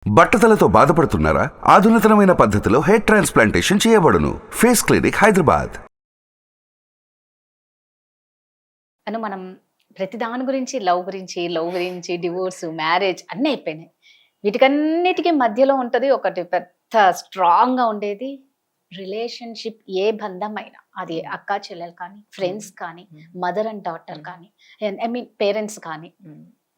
బట్టతలతో బాధపడుతున్నారా? ఆధునితనమైన పద్ధతిలో hair transplantation చేయబడును. Face clinic Hyderabad. మనం ప్రతి దాని గురించి లవ్ గురించి డివోర్స్, మ్యారేజ్ అన్నీ అయిపోయినాయి. వీటికన్నిటికీ మధ్యలో ఉంటది ఒకటి పెద్ద స్ట్రాంగ్‌గా ఉండేది రిలేషన్‌షిప్. ఏ బంధమైనా అది అక్కా చెల్లెలు కానీ, ఫ్రెండ్స్ కానీ, మదర్ అండ్ డాటర్ కానీ, ఐ మీన్ పేరెంట్స్ కానీ,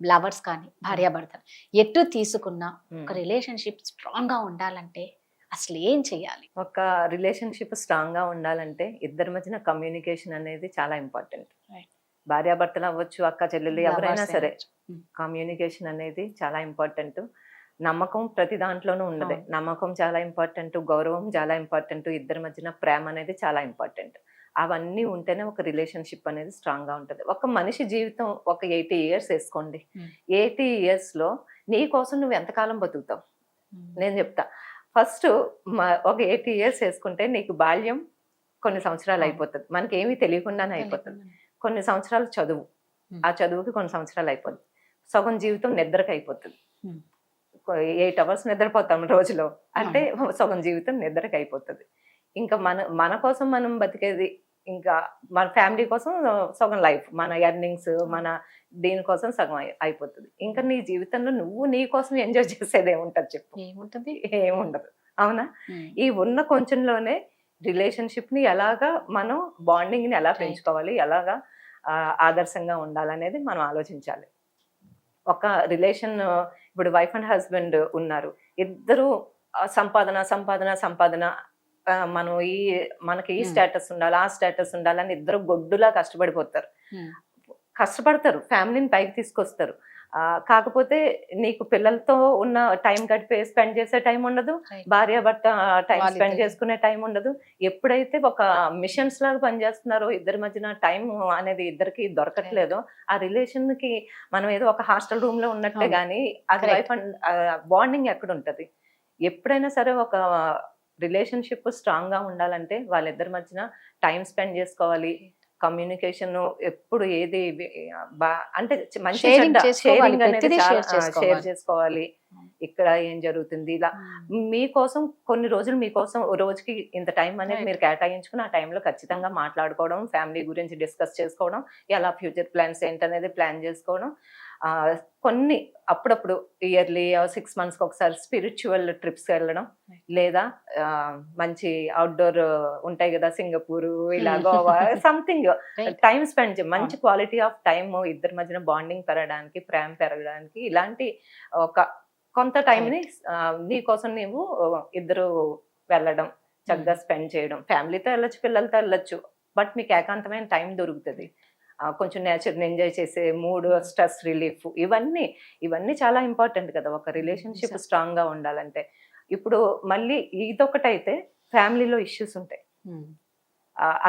లవర్స్ కానీ, భార్యాభర్తలు ఎటు తీసుకున్నా ఒక రిలేషన్‌షిప్ స్ట్రాంగ్‌గా ఉండాలంటే అసలు ఏం చేయాలి? ఒక రిలేషన్షిప్ స్ట్రాంగ్ గా ఉండాలంటే ఇద్దరి మధ్యన కమ్యూనికేషన్ అనేది చాలా ఇంపార్టెంట్. Right. భార్యాభర్తలు అవ్వచ్చు, అక్క చెల్లెలు ఎవరైనా Lovers సరే, అయినా. కమ్యూనికేషన్ అనేది చాలా ఇంపార్టెంట్. నమ్మకం ప్రతి దాంట్లోనూ ఉన్నదే. అవును. నమ్మకం చాలా ఇంపార్టెంట్, గౌరవం చాలా ఇంపార్టెంట్, ఇద్దరి మధ్యన ప్రేమ అనేది చాలా ఇంపార్టెంట్. అవన్నీ ఉంటేనే ఒక రిలేషన్షిప్ అనేది స్ట్రాంగ్ గా ఉంటుంది. ఒక మనిషి జీవితం ఒక 80 years వేసుకోండి. 80 years లో నీ కోసం నువ్వు ఎంతకాలం బతుకుతావు? నేను చెప్తా. ఫస్ట్ ఒక 80 years వేసుకుంటే నీకు బాల్యం కొన్ని సంవత్సరాలు అయిపోతుంది. మనకి ఏమీ తెలియకుండానే అయిపోతుంది. కొన్ని సంవత్సరాలు చదువు, ఆ చదువుకి కొన్ని సంవత్సరాలు అయిపోతుంది. సగం జీవితం నిద్రకి అయిపోతుంది. 8 hours నిద్రపోతాం రోజులో అంటే సగం జీవితం నిద్రకి అయిపోతుంది. ఇంకా మన కోసం మనం బతికేది, ఇంకా మన ఫ్యామిలీ కోసం సగం లైఫ్, మన ఎర్నింగ్స్, మన దీనికోసం సగం అయిపోతుంది. ఇంకా నీ జీవితంలో నువ్వు నీ కోసం ఎంజాయ్ చేసేది ఏముంటది చెప్పు? ఏముండదు. అవునా? ఈ ఉన్న కొంచెంలోనే రిలేషన్షిప్ ని ఎలాగా మనం బాండింగ్ ని ఎలా పెంచుకోవాలి, ఎలాగా ఆదర్శంగా ఉండాలనేది మనం ఆలోచించాలి. ఒక రిలేషన్, ఇప్పుడు వైఫ్ అండ్ హస్బెండ్ ఉన్నారు, ఇద్దరు సంపాదన సంపాదన సంపాదన, మనం మనకి ఈ స్టేటస్ ఉండాలి, ఆ స్టేటస్ ఉండాలని ఇద్దరు గొడ్డులా కష్టపడతారు, ఫ్యామిలీని పైకి తీసుకొస్తారు. కాకపోతే నీకు పిల్లలతో ఉన్న టైం స్పెండ్ చేసే టైం ఉండదు, భార్యాభర్త టైం స్పెండ్ చేసుకునే టైం ఉండదు. ఎప్పుడైతే ఒక మిషన్స్ లాగా పనిచేస్తున్నారో, ఇద్దరి మధ్యన టైం అనేది ఇద్దరికి దొరకట్లేదో, ఆ రిలేషన్ కి మనం ఏదో ఒక హాస్టల్ రూమ్ లో ఉన్నట్టే గానీ అది వైఫ్ అండ్ బాండింగ్ ఎక్కడ ఉంటది? ఎప్పుడైనా సరే ఒక రిలేషన్షిప్ స్ట్రాంగ్ గా ఉండాలంటే వాళ్ళిద్దరి మధ్యన టైం స్పెండ్ చేసుకోవాలి. కమ్యూనికేషన్ ఎప్పుడు ఏది అంటే మంచి షేరింగ్ అనేది షేర్ చేసుకోవాలి. ఇక్కడ ఏం జరుగుతుంది, ఇలా మీకోసం కొన్ని రోజులు, మీకోసం రోజుకి ఇంత టైం అనేది మీరు కేటాయించుకుని ఆ టైంలో ఖచ్చితంగా మాట్లాడుకోవడం, ఫ్యామిలీ గురించి డిస్కస్ చేసుకోవడం, ఎలా ఫ్యూచర్ ప్లాన్స్ ఏంటనేది ప్లాన్ చేసుకోవడం. కొన్ని అప్పుడప్పుడు ఇయర్లీ 6 months ఒకసారి స్పిరిచువల్ ట్రిప్స్ వెళ్ళడం, లేదా మంచి అవుట్డోర్ ఉంటాయి కదా, సింగపూర్, ఇలా గోవా, సంథింగ్ టైం స్పెండ్ మంచి క్వాలిటీ ఆఫ్ టైమ్ ఇద్దరి మధ్యన బాండింగ్ పెరగడానికి, ప్రేమ పెరగడానికి, ఇలాంటి ఒక కొంత టైంని నీ కోసం నీవు ఇద్దరు వెళ్ళడం, చక్కగా స్పెండ్ చేయడం. ఫ్యామిలీతో వెళ్ళొచ్చు, పిల్లలతో వెళ్ళొచ్చు, బట్ మీకు ఏకాంతమైన టైం దొరుకుతుంది. కొంచెం నేచర్ని ఎంజాయ్ చేసే మూడ్, స్ట్రెస్ రిలీఫ్, ఇవన్నీ చాలా ఇంపార్టెంట్ కదా ఒక రిలేషన్షిప్ స్ట్రాంగ్ గా ఉండాలంటే. ఇప్పుడు మళ్ళీ ఇదొకటైతే ఫ్యామిలీలో ఇష్యూస్ ఉంటాయి.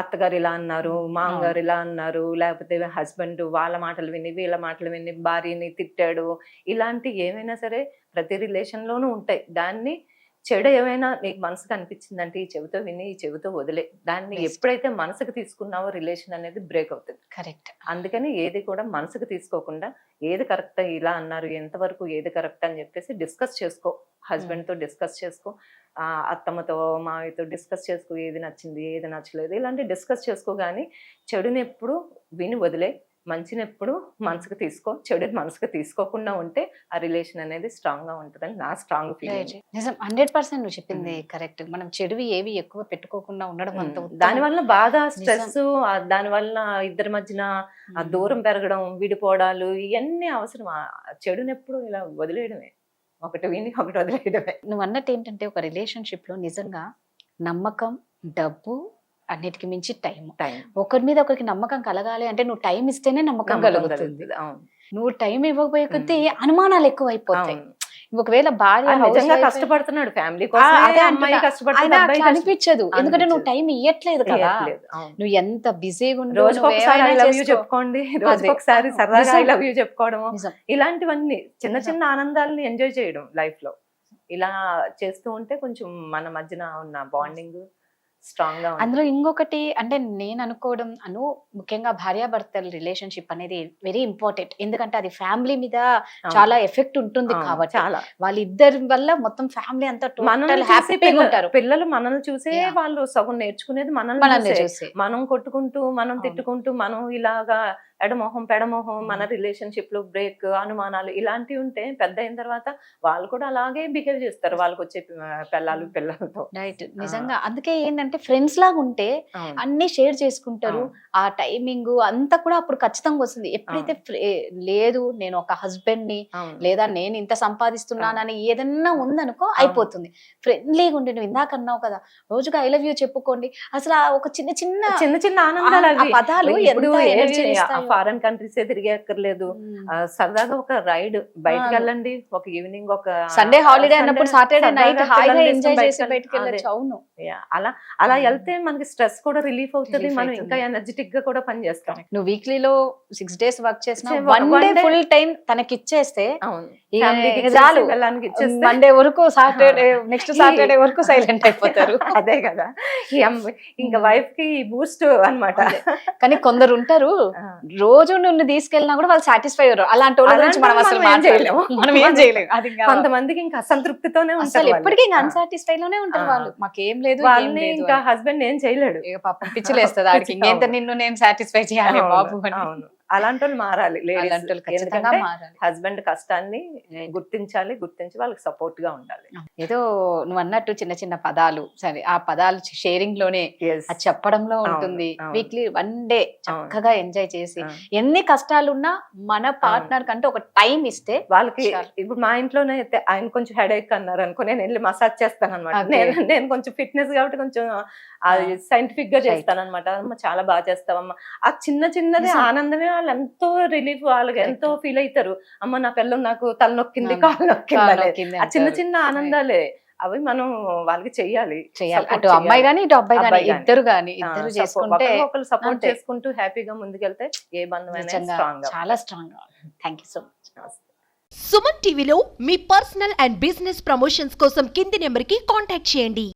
అత్తగారు ఇలా అన్నారు, మామగారు ఇలా అన్నారు, లేకపోతే హస్బెండ్ వాళ్ళ మాటలు విని వీళ్ళ మాటలు విని భార్యని తిట్టాడు, ఇలాంటి ఏమైనా సరే ప్రతి రిలేషన్ లోనూ ఉంటాయి. దాన్ని చెడు ఏమైనా నీకు మనసుకు అనిపించిందంటే ఈ చెవితో విని ఈ చెవితో వదిలే. దాన్ని ఎప్పుడైతే మనసుకు తీసుకున్నావో రిలేషన్ అనేది బ్రేక్ అవుతుంది. కరెక్ట్. అందుకని ఏది కూడా మనసుకు తీసుకోకుండా ఏది కరెక్ట్, ఇలా అన్నారు, ఎంతవరకు ఏది కరెక్ట్ అని చెప్పేసి డిస్కస్ చేసుకో. హస్బెండ్ తో డిస్కస్ చేసుకో, అత్తమ్మతో, మావితో డిస్కస్ చేసుకో, ఏది నచ్చింది ఏది నచ్చలేదు, ఇలాంటి డిస్కస్ చేసుకో. కానీ చెడుని ఎప్పుడు విని వదిలే, మంచిని ఎప్పుడు మనసుకు తీసుకో. చెడు మనసుకు తీసుకోకుండా ఉంటే ఆ రిలేషన్ అనేది స్ట్రాంగ్ గా ఉంటుందని నా స్ట్రాంగ్ ఫీలింగ్. నిజం, 100% నువ్వు చెప్పింది కరెక్ట్. మనం చెడువి ఏవి ఎక్కువ పెట్టుకోకుండా ఉండడం అంత దాని వల్ల బాధ, స్ట్రెస్, దాని వల్ల ఇద్దరి మధ్యన ఆ దూరం పెరగడం, విడిపోవడాలు, ఇవన్నీ అవసరం. చెడుని ఎప్పుడు ఇలా వదిలేయడమే, ఒకటి విని ఒకటి వదిలేయడమే. నువ్వు అన్నట్టు ఏంటంటే ఒక రిలేషన్షిప్ లో నిజంగా నమ్మకం, డబ్బు, అన్నిటికి మించి టైం. ఒకరి మీద ఒకరికి నమ్మకం కలగాలి అంటే నువ్వు టైం ఇస్తేనే నమ్మకం కలుగుతుంది. నువ్వు టైం ఇవ్వకపోయే కొద్దీ అనుమానాలు ఎక్కువ అయిపోతాయి. ఒకవేళ భార్య కష్టపడుతున్నాడు ఫ్యామిలీ కోసం అనిపించదు, ఎందుకంటే నువ్వు టైం ఇవ్వట్లేదు కదా. నువ్వు ఎంత బిజీగా ఉండు, చెప్పుకోండి, రోజుకొకసారి సరదాగా ఐ లవ్ యూ చెప్పుకోవడం, ఇలాంటివన్నీ చిన్న చిన్న ఆనందాలని ఎంజాయ్ చేయడం లైఫ్ లో. ఇలా చేస్తూ ఉంటే కొంచెం మన మధ్యన ఉన్న బాండింగ్ స్ట్రాంగ్ గా ఉంటుంది. అందులో ఇంకొకటి అంటే నేను అనుకోవడం ముఖ్యంగా భార్యాభర్తల రిలేషన్షిప్ అనేది వెరీ ఇంపార్టెంట్. ఎందుకంటే అది ఫ్యామిలీ మీద చాలా ఎఫెక్ట్ ఉంటుంది అవును, కాబట్టి చాలా వాళ్ళిద్దరి వల్ల మొత్తం ఫ్యామిలీ అంతా మనల్ని టోటల్ చూసి హ్యాపీగా ఉంటారు. పిల్లలు మనల్ని చూసే Yeah. వాళ్ళు సగం నేర్చుకునేది మనల్ని మనల్ని చూసే. చూసి మనం కొట్టుకుంటూ మనం అవును. తిట్టుకుంటూ మనం ఇలాగా ఎడమొహం పెడమొహం మన రిలేషన్షిప్ లో బ్రేక్ అనుమానాలు ఇలాంటివి ఉంటే పెద్ద అయిన తర్వాత వాళ్ళు కూడా అలాగే బిహేవ్ చేస్తారు వాళ్ళకి వచ్చే పిల్లలతో. రైట్, నిజంగా. అందుకే ఏంటంటే ఫ్రెండ్స్ లాగా ఉంటే అవును, అన్ని షేర్ చేసుకుంటారు. అవును. ఆ టైమింగ్ అంతా కూడా అప్పుడు ఖచ్చితంగా వస్తుంది. ఎప్పుడైతే లేదు నేను ఒక హస్బెండ్ ని అవును. లేదా నేను ఇంత సంపాదిస్తున్నానని ఏదన్నా ఉందనుకో అయిపోతుంది. ఫ్రెండ్లీగా ఉండి నువ్వు ఇందాక అన్నావు కదా, రోజుగా ఐ లవ్ యూ చెప్పుకోండి. అసలు ఆ ఒక చిన్న చిన్న చిన్న చిన్న ఆనందాలు ఆ అవి. పదాలు ఇప్పుడు ఎంత ఎనర్జీని ఇస్తాయో. ఫారెన్ కంట్రీస్ తిరిగక్కర్లేదు, సరదాగా ఒక రైడ్ బయటకు వెళ్ళండి, ఒక ఈవినింగ్ ఒక సండే హాలిడే అన్నప్పుడు సాటర్డే నైట్ సరదాగా హాయిగా పిల్లల్ని ఎంజాయ్ తీసుకొని చేసి బయటకు బయటకు వెళ్ళొచ్చు. అవును, Yeah, అలా వెళ్తే మనకి స్ట్రెస్ కూడా రిలీఫ్ అవుతుంది, Relief మనం అవుతుంది. ఇంకా ఎనర్జెటిక్ గా కూడా పని చేస్తాం. నువ్వు వీక్లీలో 6 days వర్క్ చేసిన one 1 day day full time తనకి ఇచ్చేస్తే అవును, ఇక ఫ్యామిలీకి చాలు. వెళ్ళడానికి ఇచ్చేస్తే మండే వరకు సాటర్డే నెక్స్ట్ సాటర్డే వరకు సైలెంట్ అయిపోతారు. అదే కదా ఇంకా వైఫ్ కి బూస్ట్ అన్నమాట. కానీ కొందరు ఉంటారు రోజు నిన్ను తీసుకెళ్ళినా కూడా వాళ్ళు సాటిస్ఫై అయ్యారు. అలాంటి వాళ్ళ గురించి మనం అసలు మనం ఏం మాట్లాడలేము. మనం ఏం చేయలేము. అది ఇంకా కొంతమందికి ఇంకా అసంతృప్తితోనే అసలు ఉంటారు ఎప్పటికీ ఇంకా వాళ్ళు. అన్సాటిస్ఫై లోనే ఉంటారు వాళ్ళు. మాకేం లేదు ఏం వాళ్ళని లేదు ఇంకా అని. హస్బెండ్ ఏం చేయలేడు. ఇక పాపం పిచ్చిలేస్తుంది ఆడికి. ఇంకెంత నిన్ను నేను సాటిస్ఫై చేయాలి అవును, బాబు అని. అవును. అలాంటి వాళ్ళు మారాలి అలాంటి వాళ్ళు ఖచ్చితంగా ఎందుకంటే మారాలి. హస్బెండ్ కష్టాన్ని గుర్తించి వాళ్ళకి సపోర్ట్ గా ఉండాలి. ఏదో నువ్వు అన్నట్టు చిన్న చిన్న పదాలు, సరే ఆ పదాలు షేరింగ్ లోనే Yes. అది చెప్పడంలో అవును, ఉంటుంది. అవును. వీక్లీ 1 day చక్కగా ఎంజాయ్ చేసి అవును. ఎన్ని కష్టాలున్నా మన పార్ట్నర్ కంటే ఒక టైం ఇస్తే వాళ్ళకి చాలు. ఇప్పుడు మా ఇంట్లోనే అయితే ఆయన కొంచెం హెడేక్ అన్నారు అనుకో, నేను వెళ్ళి మసాజ్ చేస్తాను అనమాట. Okay. నేను కొంచెం ఫిట్నెస్ కాబట్టి కొంచెం అది సైంటిఫిక్ గా చేస్తాను అనమాట. అమ్మ చాలా బాగా చేస్తావమ్మా, ఆ చిన్న చిన్నది నిజం. ఆనందమే వాళ్ళు ఎంతో రిలీఫ్, వాళ్ళకి ఎంతో ఫీల్ అవుతారు. అమ్మ నా పిల్లలు నాకు తలనొక్కింది, అవును. కాలు నొక్కింది అనే. నొక్కింది ఆ చిన్న అంటారు. చిన్న ఆనందాలే అవి మనం వాళ్ళకి చెయ్యాలి. చేయాలి. Support అటు అమ్మాయి చెయ్యాలి. గానీ ఇటు అబ్బాయి గానీ అబ్బాయి గానీ. ఇద్దరు గానీ ఇద్దరు చేసుకుంటే ఒకళ్ళు సపోర్ట్ అంతే. చేసుకుంటూ హ్యాపీగా ముందుకెళ్తే ఏ బంధమైనా నిజంగా స్ట్రాంగ్ చాలా strong. Thank you so much. Suman టీవీలో మీ పర్సనల్ అండ్ బిజినెస్ ప్రమోషన్స్ కోసం కింది నెంబర్కి కాంటాక్ట్ చేయండి.